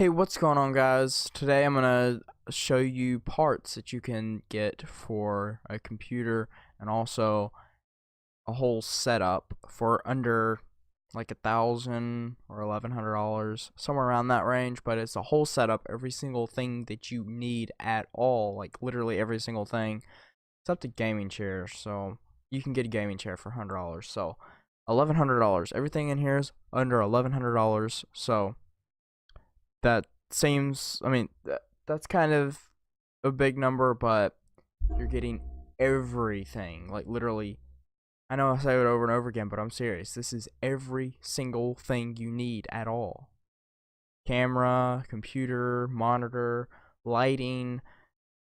Hey, what's going on, guys? Today I'm gonna show you parts that you can get for a computer and also a whole setup for under like $1,000 or $1,100, somewhere around that range. But it's a whole setup, every single thing that you need at all, like literally every single thing, except the gaming chair. So you can get a gaming chair for $100. So $1,100. Everything in here is under $1,100. So that seems, that's kind of a big number, but you're getting everything. Like, literally, I know I say it over and over again, but I'm serious. This is every single thing you need at all. Camera, computer, monitor, lighting,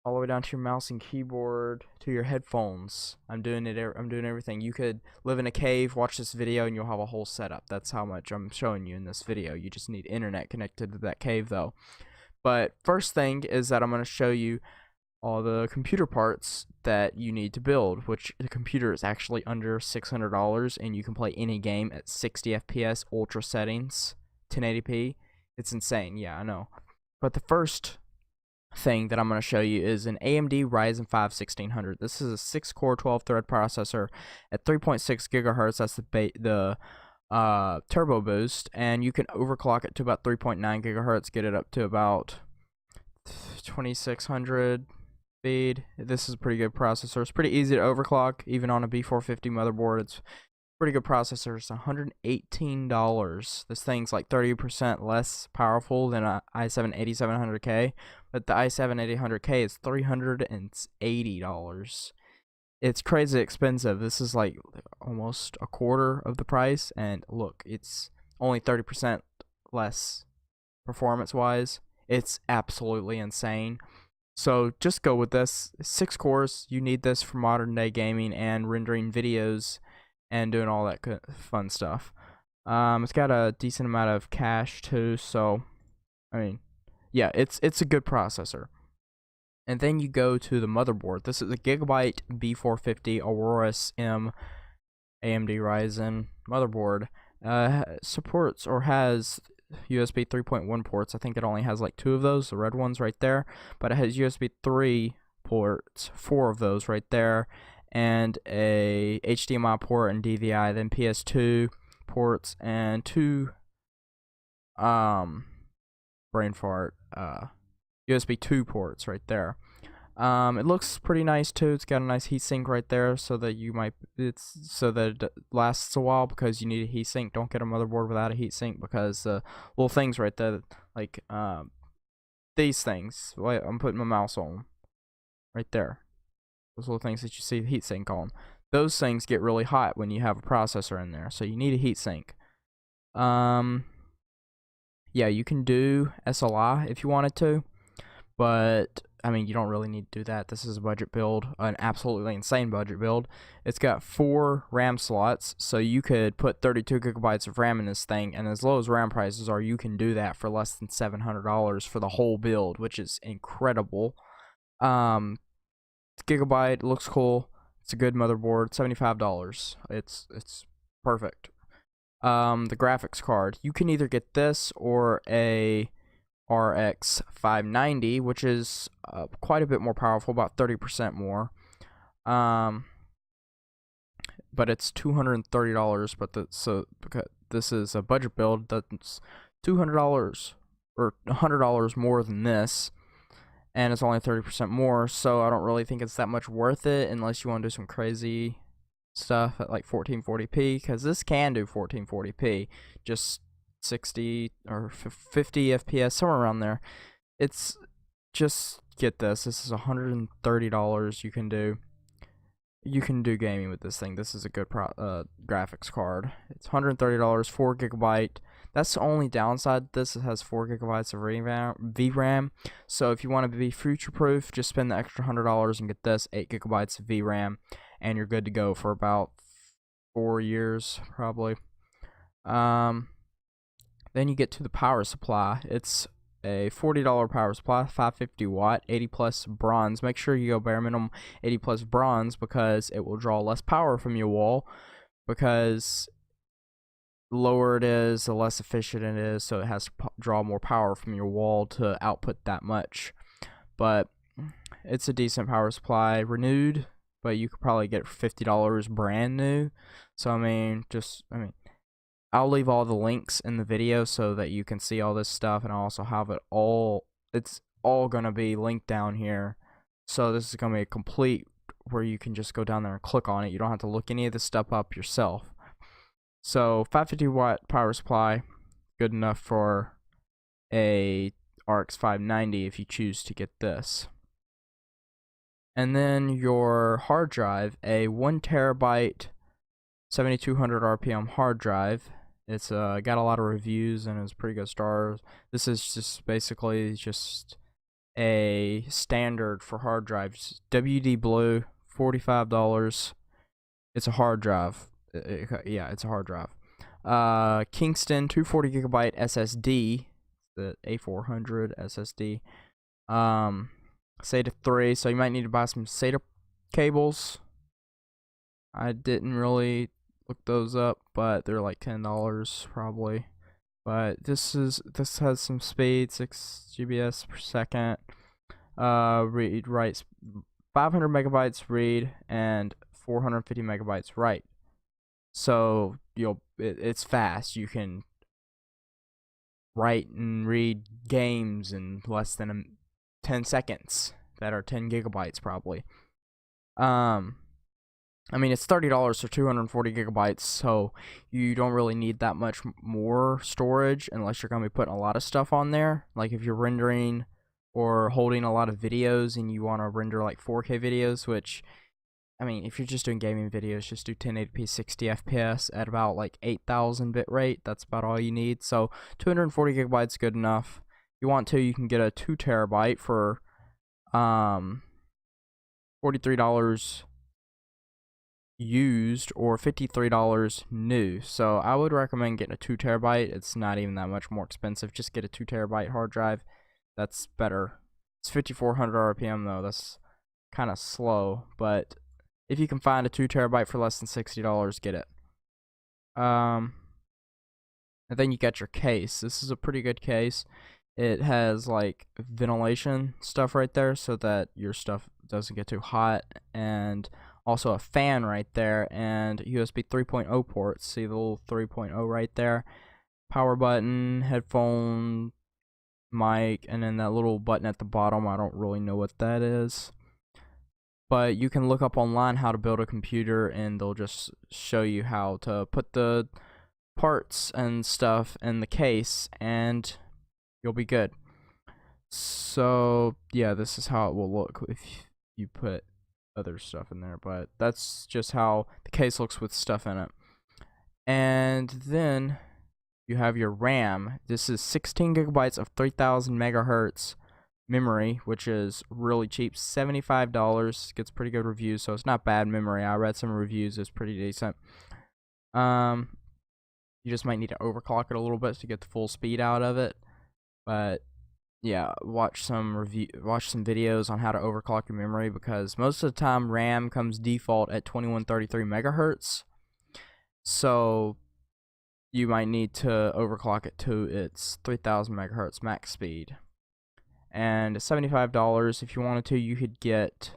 all the way down to your mouse and keyboard, to your headphones. I'm doing everything. You could live in a cave, watch this video, and you'll have a whole setup. That's how much I'm showing you in this video. You just need internet connected to that cave, though. But first thing is that I'm going to show you all the computer parts that you need to build, which the computer is actually under $600, and you can play any game at 60 FPS, ultra settings, 1080p. It's insane. Yeah, I know. But the first thing that I'm going to show you is an AMD Ryzen 5 1600. This is a 6-core 12-thread processor at 3.6 gigahertz. That's the turbo boost, and you can overclock it to about 3.9 gigahertz, get it up to about 2600 speed. This is a pretty good processor. It's pretty easy to overclock, even on a B450 motherboard. It's pretty good processor. It's $118. This thing's like 30% less powerful than a i7 8700K, but the i7 8800K is $380. It's crazy expensive. This is like almost a quarter of the price, and look, it's only 30% less performance-wise. It's absolutely insane. So just go with this. 6 cores. You need this for modern day gaming and rendering videos and doing all that good fun stuff. It's got a decent amount of cache too, so yeah, it's a good processor. And then you go to the motherboard. This is a Gigabyte B450 Aorus M AMD Ryzen motherboard. Supports or has USB 3.1 ports. I think it only has like 2 of those, the red ones right there, but it has USB 3 ports, 4 of those right there, and a HDMI port and DVI, then PS2 ports and 2 brain fart USB 2 ports right there. It looks pretty nice too. It's got a nice heatsink right there, so that it lasts a while, because you need a heatsink. Don't get a motherboard without a heatsink, because little things right there, like these things. Wait, I'm putting my mouse on right there. Those little things that you see the heatsink on. Those things get really hot when you have a processor in there, so you need a heatsink. Yeah, you can do SLI if you wanted to, but you don't really need to do that. This is a budget build, an absolutely insane budget build. It's got 4 RAM slots, so you could put 32 gigabytes of RAM in this thing, and as low as RAM prices are, you can do that for less than $700 for the whole build, which is incredible. Gigabyte looks cool. It's a good motherboard. $75. It's perfect. The graphics card, you can either get this or a RX 590, which is quite a bit more powerful, about 30% more. But it's $230. Because this is a budget build, that's $200 or $100 more than this, and it's only 30% more. So I don't really think it's that much worth it, unless you want to do some crazy stuff at like 1440p, because this can do 1440p, just 60 or 50 FPS, somewhere around there. It's just get this. This is $130. You can do gaming with this thing. This is a good graphics card. It's $130, 4 gigabyte. That's the only downside. This has 4 gigabytes of VRAM. So if you want to be future proof, just spend the extra $100 and get this 8 gigabytes of VRAM, and you're good to go for about 4 years probably. Then you get to the power supply. It's a $40 power supply, 550 watt, 80 plus bronze. Make sure you go bare minimum 80 plus bronze, because it will draw less power from your wall, because lower it is, the less efficient it is, so it has to draw more power from your wall to output that much. But it's a decent power supply, renewed, but you could probably get $50 brand new. So I mean, I'll leave all the links in the video so that you can see all this stuff, and I also have it all, it's all gonna be linked down here. So this is gonna be a complete where you can just go down there and click on it. You don't have to look any of this stuff up yourself. So 550 watt power supply, good enough for a RX 590 if you choose to get this. And then your hard drive, a 1 terabyte 7200 RPM hard drive. It's got a lot of reviews and it's pretty good stars. This is just basically just a standard for hard drives. WD Blue, $45. It's a hard drive. Yeah, it's a hard drive. Kingston 240 gigabyte SSD, the A400 SSD. SATA 3, so you might need to buy some SATA cables. I didn't really look those up, but they're like $10 probably. But this has some speed, 6 GBs per second. Read, write, 500 megabytes read and 450 megabytes write. So it's fast. You can write and read games in less than 10 seconds that are 10 gigabytes probably. I mean, it's $30 for 240 gigabytes, so you don't really need that much more storage unless you're going to be putting a lot of stuff on there. Like if you're rendering or holding a lot of videos and you want to render like 4K videos, which, I mean, if you're just doing gaming videos, just do 1080p 60 FPS at about like 8,000 bit rate. That's about all you need. So 240 gigabytes is good enough. If you want to, you can get a 2 terabyte for $43 used or $53 new. So I would recommend getting a 2 terabyte. It's not even that much more expensive. Just get a 2 terabyte hard drive. That's better. It's 5400 RPM though. That's kind of slow, but if you can find a 2 terabyte for less than $60, get it. And then you got your case. This is a pretty good case. It has like ventilation stuff right there so that your stuff doesn't get too hot, and also a fan right there, and USB 3.0 ports. See the little 3.0 right there. Power button, headphone, mic, and then that little button at the bottom. I don't really know what that is, but you can look up online how to build a computer, and they'll just show you how to put the parts and stuff in the case, and you'll be good. So yeah, this is how it will look if you put other stuff in there, but that's just how the case looks with stuff in it. And then you have your RAM. This is 16 gigabytes of 3000 megahertz memory, which is really cheap, $75. Gets pretty good reviews, so it's not bad memory. I read some reviews, it's pretty decent. You just might need to overclock it a little bit to get the full speed out of it, but yeah, watch some videos on how to overclock your memory, because most of the time RAM comes default at 2133 megahertz. So you might need to overclock it to its 3000 megahertz max speed. And $75, if you wanted to, you could get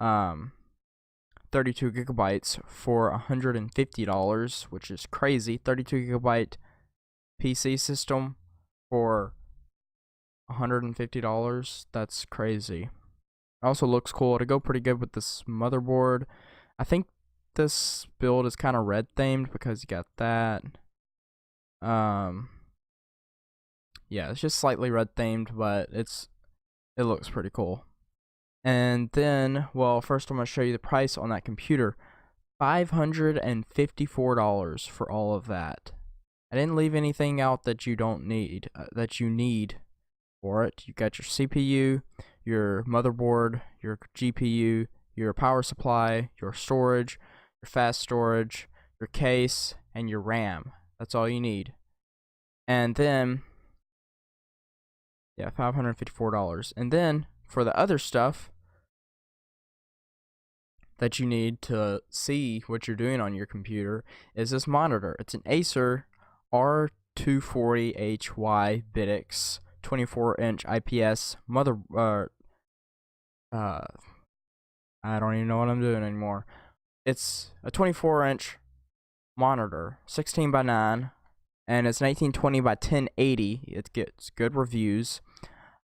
32 gigabytes for $150, which is crazy. 32 gigabyte PC system for $150. That's crazy. It also looks cool. It'll go pretty good with this motherboard. I think this build is kind of red themed because you got that. Yeah, it's just slightly red themed, but it looks pretty cool. And then, well, first I'm gonna show you the price on that computer. $554 for all of that. I didn't leave anything out that you don't need, that you need for it. You got your CPU, your motherboard, your GPU, your power supply, your storage, your fast storage, your case, and your RAM. That's all you need. And then, yeah, $554. And then for the other stuff, that you need to see what you're doing on your computer is this monitor. It's an Acer R240HY Bittix 24-inch IPS mother. I don't even know what I'm doing anymore. It's a 24-inch monitor, 16 by 9, and it's 1920 by 1080. It gets good reviews.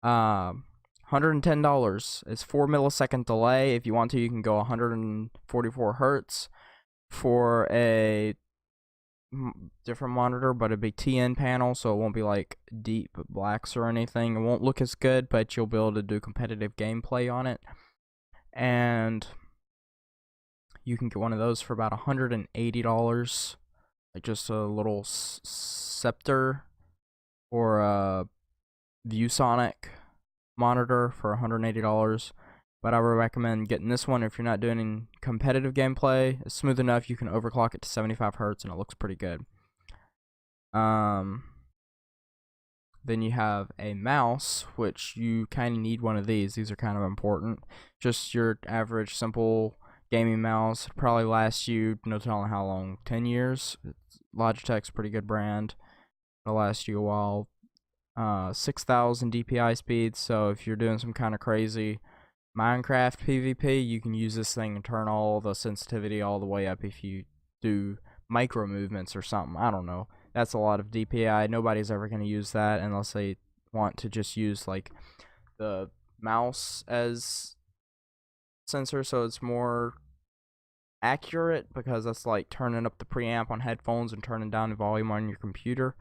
$110. It's 4 millisecond delay. If you want to, you can go 144 hertz for a different monitor, but it'd be TN panel, so it won't be like deep blacks or anything. It won't look as good, but you'll be able to do competitive gameplay on it. And you can get one of those for about $180, like just a little Scepter or a ViewSonic monitor for $180. But I would recommend getting this one if you're not doing any competitive gameplay. It's smooth enough, you can overclock it to 75 hertz and it looks pretty good. Then you have a mouse, which you kind of need one of these. These are kind of important. Just your average simple gaming mouse. It'll probably last you no telling how long, 10 years. Logitech's a pretty good brand. It'll last you a while. 6,000 DPI speed, so if you're doing some kind of crazy Minecraft PvP, you can use this thing and turn all the sensitivity all the way up if you do micro movements or something. I don't know. That's a lot of DPI. Nobody's ever going to use that unless they want to just use like the mouse as sensor, so it's more accurate, because that's like turning up the preamp on headphones and turning down the volume on your computer.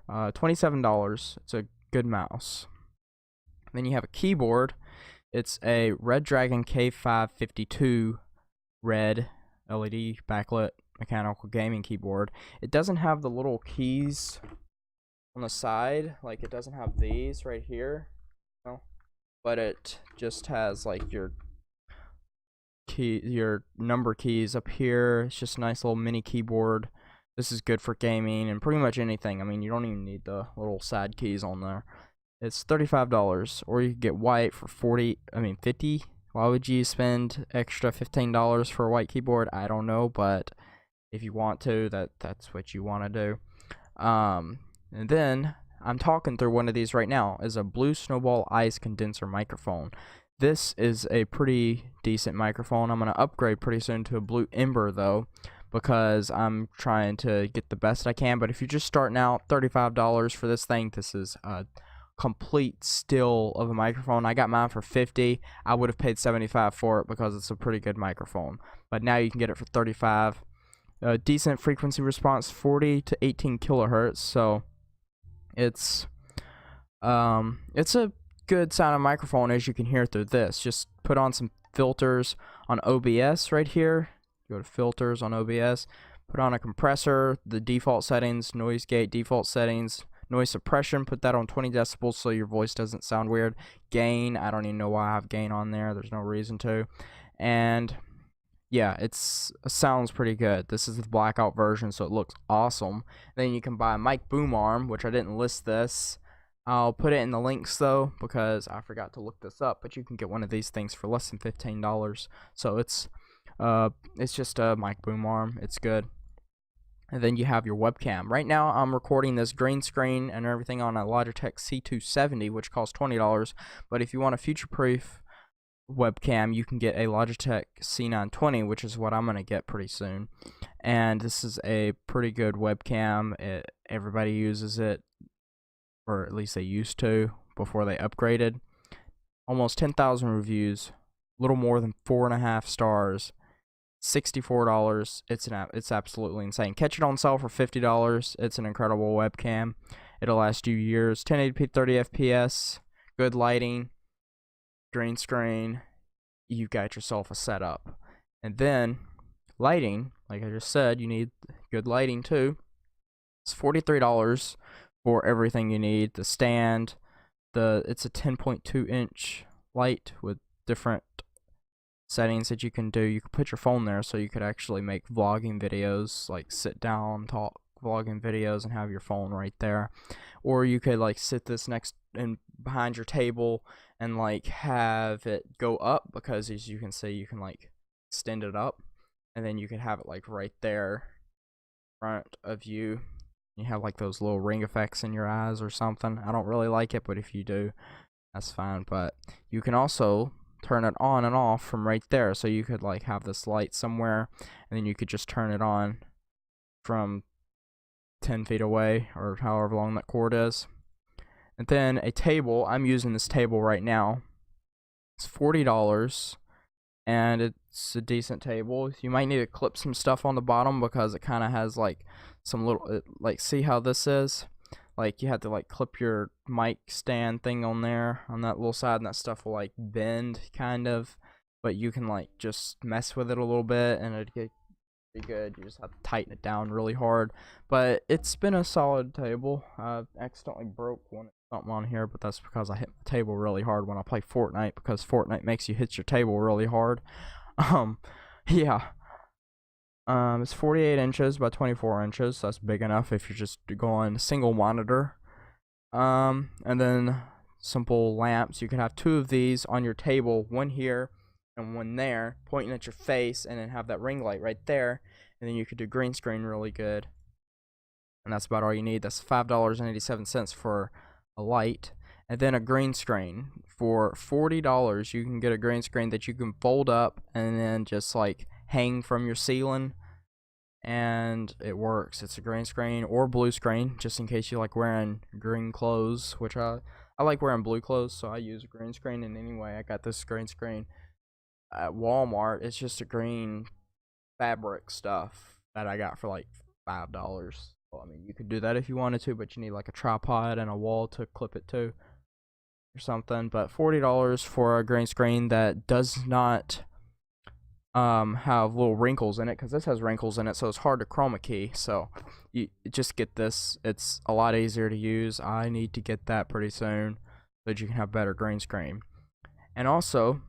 $27. It's a good mouse. Then you have a keyboard. It's a Red Dragon K552 red LED backlit mechanical gaming keyboard. It doesn't have the little keys on the side, like it doesn't have these right here, no, but it just has like your number keys up here. It's just a nice little mini keyboard. This is good for gaming and pretty much anything. I mean, you don't even need the little side keys on there. It's $35, or you can get white for $50. Why would you spend extra $15 for a white keyboard? I don't know, but if you want to, that's what you want to do. And then I'm talking through one of these right now. Is a Blue Snowball Ice condenser microphone. This is a pretty decent microphone. I'm gonna upgrade pretty soon to a Blue Ember though, because I'm trying to get the best I can. But if you're just starting out, $35 for this thing. This is a complete steal of a microphone. I got mine for $50. I would have paid $75 for it because it's a pretty good microphone. But now you can get it for $35. Decent frequency response, 40 to 18 kilohertz. So it's a good sounding microphone, as you can hear through this. Just put on some filters on OBS right here. Go to filters on OBS, put on a compressor, the default settings, noise gate default settings, noise suppression, put that on 20 decibels so your voice doesn't sound weird. Gain, I don't even know why I have gain on there. There's no reason to. And yeah, it sounds pretty good. This is the blackout version, so it looks awesome. Then you can buy a mic boom arm, which I didn't list this. I'll put it in the links though, because I forgot to look this up. But you can get one of these things for less than $15. So it's just a mic boom arm. It's good. And then you have your webcam. Right now I'm recording this green screen and everything on a Logitech C270, which costs $20. But if you want a future-proof webcam, you can get a Logitech C920, which is what I'm gonna get pretty soon. And this is a pretty good webcam. Everybody uses it, or at least they used to before they upgraded. Almost 10,000 reviews, a little more than 4.5 stars. $64. It's absolutely insane. Catch it on sale for $50. It's an incredible webcam. It'll last you years. 1080p 30 FPS, good lighting, green screen. You've got yourself a setup. And then lighting, like I just said, you need good lighting too. It's $43 for everything you need. The stand, it's a 10.2 inch light with different settings that you can do. You could put your phone there, so you could actually make vlogging videos, like sit down, talk vlogging videos, and have your phone right there. Or you could like sit this next and behind your table and like have it go up, because as you can see, you can like extend it up, and then you could have it like right there in front of you. You have like those little ring effects in your eyes or something. I don't really like it, but if you do, that's fine. But you can also turn it on and off from right there, so you could like have this light somewhere, and then you could just turn it on from 10 feet away or however long that cord is. And then a table, I'm using this table right now. It's $40, and it's a decent table. You might need to clip some stuff on the bottom because it kind of has like some little, like, see how this is? Like, you have to like clip your mic stand thing on there on that little side, and that stuff will like bend kind of, but you can like just mess with it a little bit and it'd get pretty good. You just have to tighten it down really hard, but it's been a solid table. I accidentally broke something on here, but that's because I hit my table really hard when I play Fortnite, because Fortnite makes you hit your table really hard. Yeah. It's 48 inches by 24 inches, so that's big enough if you're just going single monitor. And then simple lamps. You can have 2 of these on your table, one here and one there, pointing at your face, and then have that ring light right there. And then you could do green screen really good. And that's about all you need. That's $5.87 for a light. And then a green screen. For $40, you can get a green screen that you can fold up and then just like hang from your ceiling, and it works. It's a green screen or blue screen, just in case you like wearing green clothes, which I like wearing blue clothes, so I use a green screen. And anyway, I got this green screen at Walmart. It's just a green fabric stuff that I got for like $5. Well, I mean, you could do that if you wanted to, but you need like a tripod and a wall to clip it to or something. But $40 for a green screen that does not have little wrinkles in it, because this has wrinkles in it, so it's hard to chroma key. So you just get this. It's a lot easier to use. I need to get that pretty soon so that you can have better green screen. And also,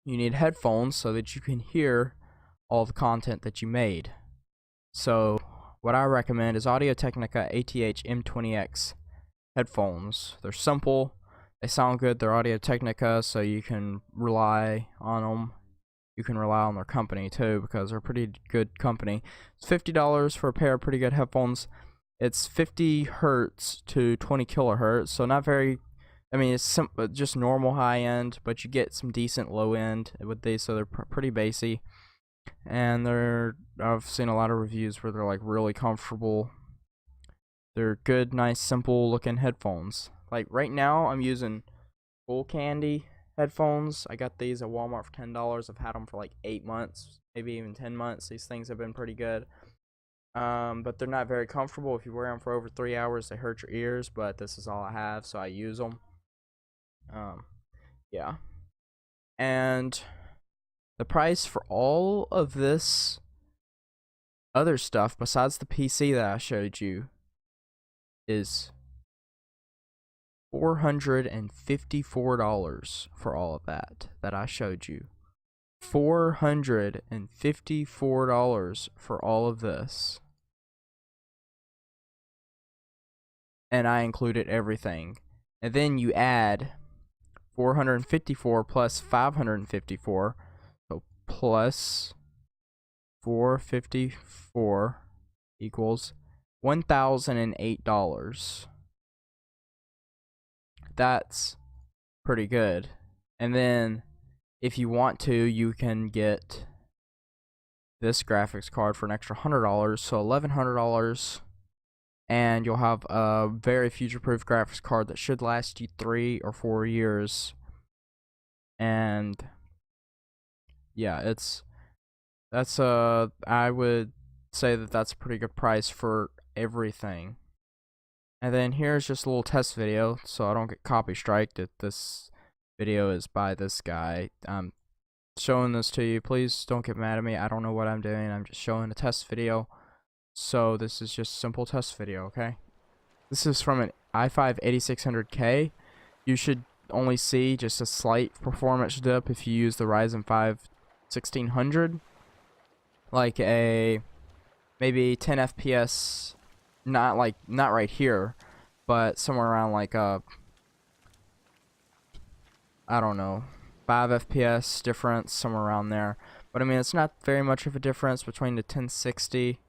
you need headphones so that you can hear all the content that you made. So what I recommend is Audio-Technica ATH M20X headphones. They're simple, they sound good, they're Audio-Technica, so you can rely on them. You can rely on their company too, because they're pretty good company. It's $50 for a pair of pretty good headphones. It's 50 hertz to 20 kilohertz, so not very, I mean, it's just normal high end, but you get some decent low end with these, so they're pretty bassy. And I've seen a lot of reviews where they're like really comfortable. They're good, nice, simple looking headphones. Like right now, I'm using Full Candy headphones. I got these at Walmart for $10. I've had them for like 8 months, maybe even 10 months. These things have been pretty good. But they're not very comfortable. If you wear them for over 3 hours, they hurt your ears, but this is all I have, so I use them. Yeah. And the price for all of this other stuff, besides the PC that I showed you, is $454 for all of that I showed you. $454 for all of this. And I included everything. And then you add 454 plus 554, so plus 454 equals $1,008. That's pretty good. And then if you want to, you can get this graphics card for an extra $100, so $1,100, and you'll have a very future-proof graphics card that should last you 3 or 4 years. And yeah, I would say that that's a pretty good price for everything. And then here's just a little test video, so I don't get copy striked. That this video is by this guy. I'm showing this to you. Please don't get mad at me. I don't know what I'm doing. I'm just showing a test video. So this is just a simple test video, okay? This is from an i5 8600K. You should only see just a slight performance dip if you use the Ryzen 5 1600. Like a maybe 10 FPS, not right here, but somewhere around like I don't know, 5 FPS difference, somewhere around there. But I mean, it's not very much of a difference between the 1060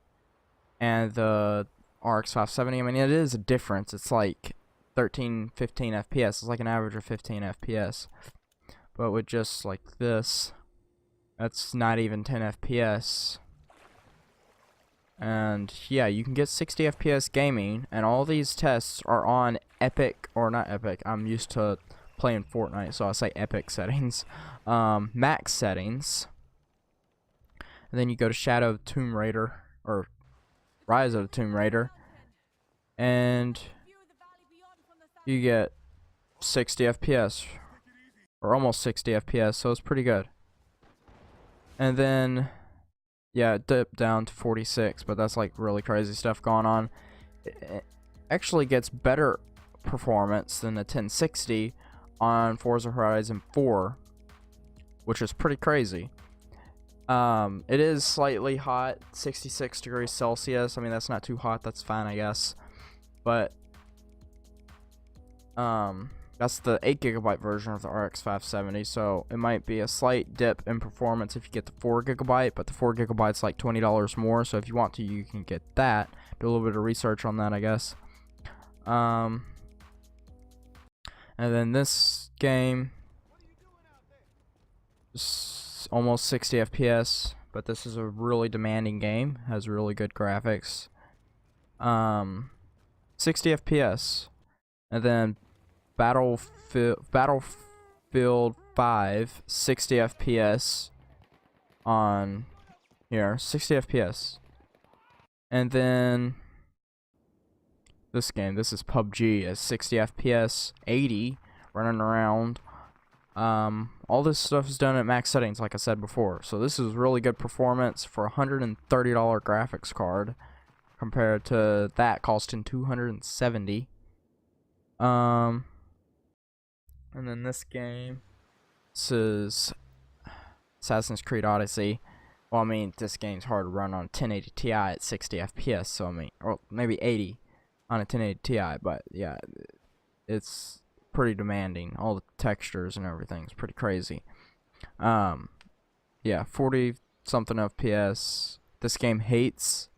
and the RX 570. I mean, it is a difference. It's like 13, 15 FPS. It's like an average of 15 FPS. But with just like this, that's not even 10 FPS. And yeah, you can get 60 FPS gaming, and all these tests are on Epic, or not Epic, I'm used to playing Fortnite, so I say Epic settings, max settings. And then you go to Shadow of the Tomb Raider, or Rise of the Tomb Raider, and you get 60 FPS, or almost 60 FPS, so it's pretty good. And then yeah, it dipped down to 46, but that's like really crazy stuff going on. It actually gets better performance than the 1060 on Forza Horizon 4, which is pretty crazy. It is slightly hot, 66 degrees Celsius. I mean, that's not too hot, that's fine, I guess. But that's the 8GB version of the RX 570, so it might be a slight dip in performance if you get the 4GB, but the 4GB's like $20 more, so if you want to, you can get that. Do a little bit of research on that, I guess. And then this game is almost 60 FPS, but this is a really demanding game, has really good graphics. 60 FPS, and then Battlefield 5 60 FPS on here, 60 FPS. And then this game, this is PUBG, is 60 FPS, 80 running around. All this stuff is done at max settings, like I said before. So this is really good performance for a $130 graphics card compared to that costing $270. And then this game, this is Assassin's Creed Odyssey. Well, I mean, this game's hard to run on 1080 Ti at 60 FPS, so I mean, or maybe 80 on a 1080 Ti, but yeah, it's pretty demanding. All the textures and everything is pretty crazy. Yeah, 40 something FPS. This game hates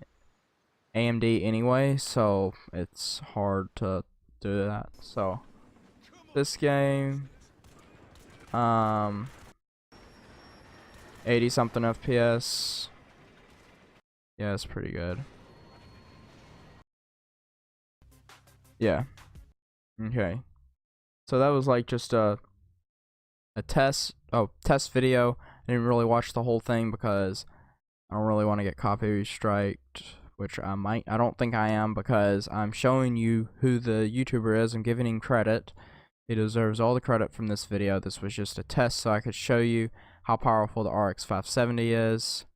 AMD anyway, so it's hard to do that. So this game, 80 something FPS. Yeah, it's pretty good. Yeah. Okay. So that was like just a test video. I didn't really watch the whole thing because I don't really want to get copyright striked, which I might. I don't think I am, because I'm showing you who the YouTuber is. I'm giving him credit. He deserves all the credit from this video. This was just a test so I could show you how powerful the RX 570 is.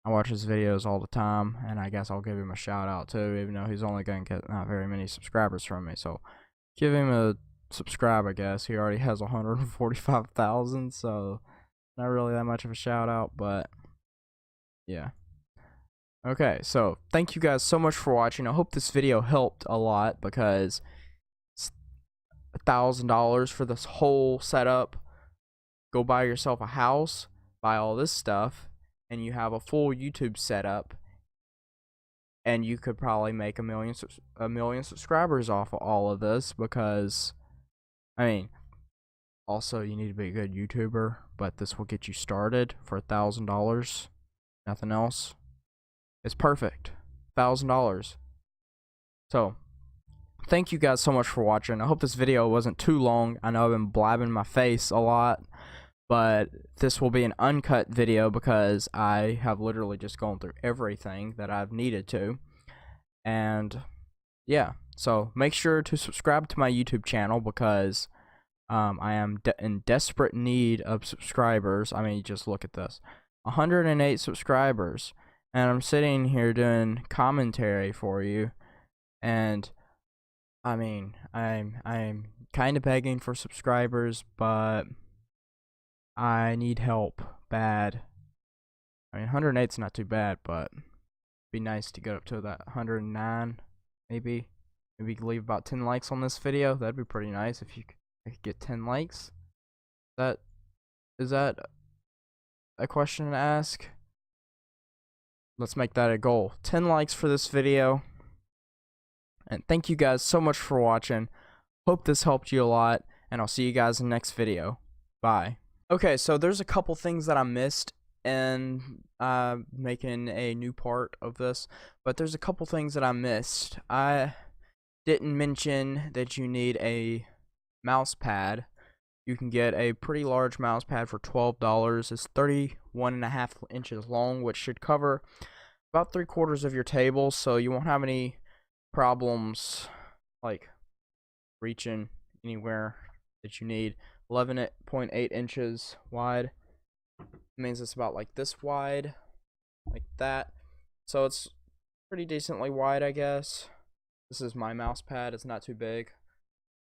I watch his videos all the time, and I guess I'll give him a shout out too, even though he's only going to get not very many subscribers from me. So give him a subscribe, I guess. He already has 145,000, so not really that much of a shout out, but yeah. Okay, so thank you guys so much for watching. I hope this video helped a lot, because it's $1,000 for this whole setup. Go buy yourself a house, buy all this stuff, and you have a full YouTube setup, and you could probably make a million subscribers off of all of this, because I mean, also you need to be a good YouTuber, but this will get you started for $1,000. Nothing else. It's perfect. $1,000. So thank you guys so much for watching. I hope this video wasn't too long. I know I've been blabbing my face a lot, but this will be an uncut video because I have literally just gone through everything that I've needed to. And yeah, so make sure to subscribe to my YouTube channel, because I am in desperate need of subscribers. I mean, just look at this. 108 subscribers, and I'm sitting here doing commentary for you, and I mean, I'm kind of begging for subscribers, but I need help bad. I mean, 108's not too bad, but it'd be nice to get up to that 109, maybe leave about 10 likes on this video. That'd be pretty nice if I could get 10 likes. Is that a question to ask? Let's make that a goal. 10 likes for this video. And thank you guys so much for watching. Hope this helped you a lot, and I'll see you guys in the next video. Bye. Okay, so there's a couple things that I missed in making a new part of this, but there's a couple things that I missed. I didn't mention that you need a mouse pad. You can get a pretty large mouse pad for $12. It's 31.5 inches long, which should cover about 3/4 of your table, so you won't have any problems like reaching anywhere that you need. 11.8 inches wide. It means it's about like this wide, like that. So it's pretty decently wide, I guess. This is my mouse pad. It's not too big.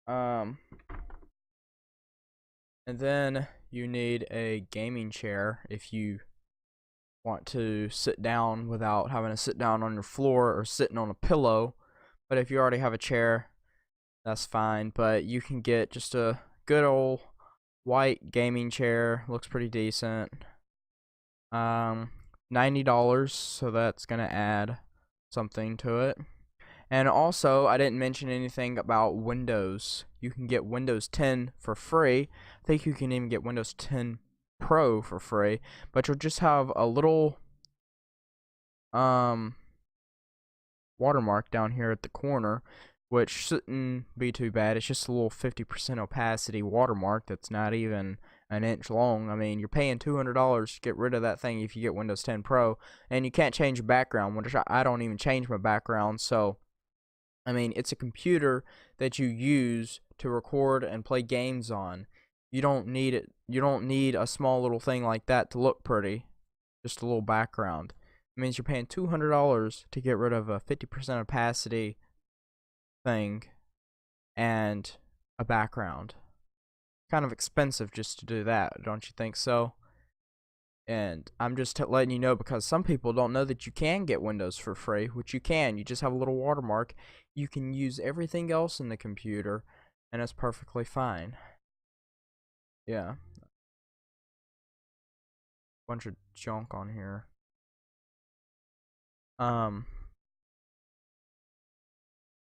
And then you need a gaming chair if you want to sit down without having to sit down on your floor or sitting on a pillow. But if you already have a chair, that's fine. But you can get just a good old white gaming chair. Looks pretty decent. $90, so that's gonna add something to it. And also, I didn't mention anything about Windows. You can get Windows 10 for free. I think you can even get Windows 10 Pro for free, but you'll just have a little watermark down here at the corner, which shouldn't be too bad. It's just a little 50% opacity watermark that's not even an inch long. I mean, you're paying $200 to get rid of that thing if you get Windows 10 Pro, and you can't change your background, which I don't even change my background. So I mean, it's a computer that you use to record and play games on. You don't need it. You don't need a small little thing like that to look pretty. Just a little background. It means you're paying $200 to get rid of a 50% opacity thing and a background. Kind of expensive just to do that, don't you think so? And I'm just letting you know because some people don't know that you can get Windows for free, which you can. You just have a little watermark. You can use everything else in the computer, and it's perfectly fine. Yeah. Bunch of junk on here.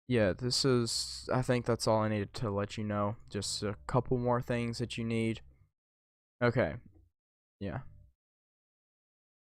Yeah, I think that's all I needed to let you know. Just a couple more things that you need. Okay. Yeah.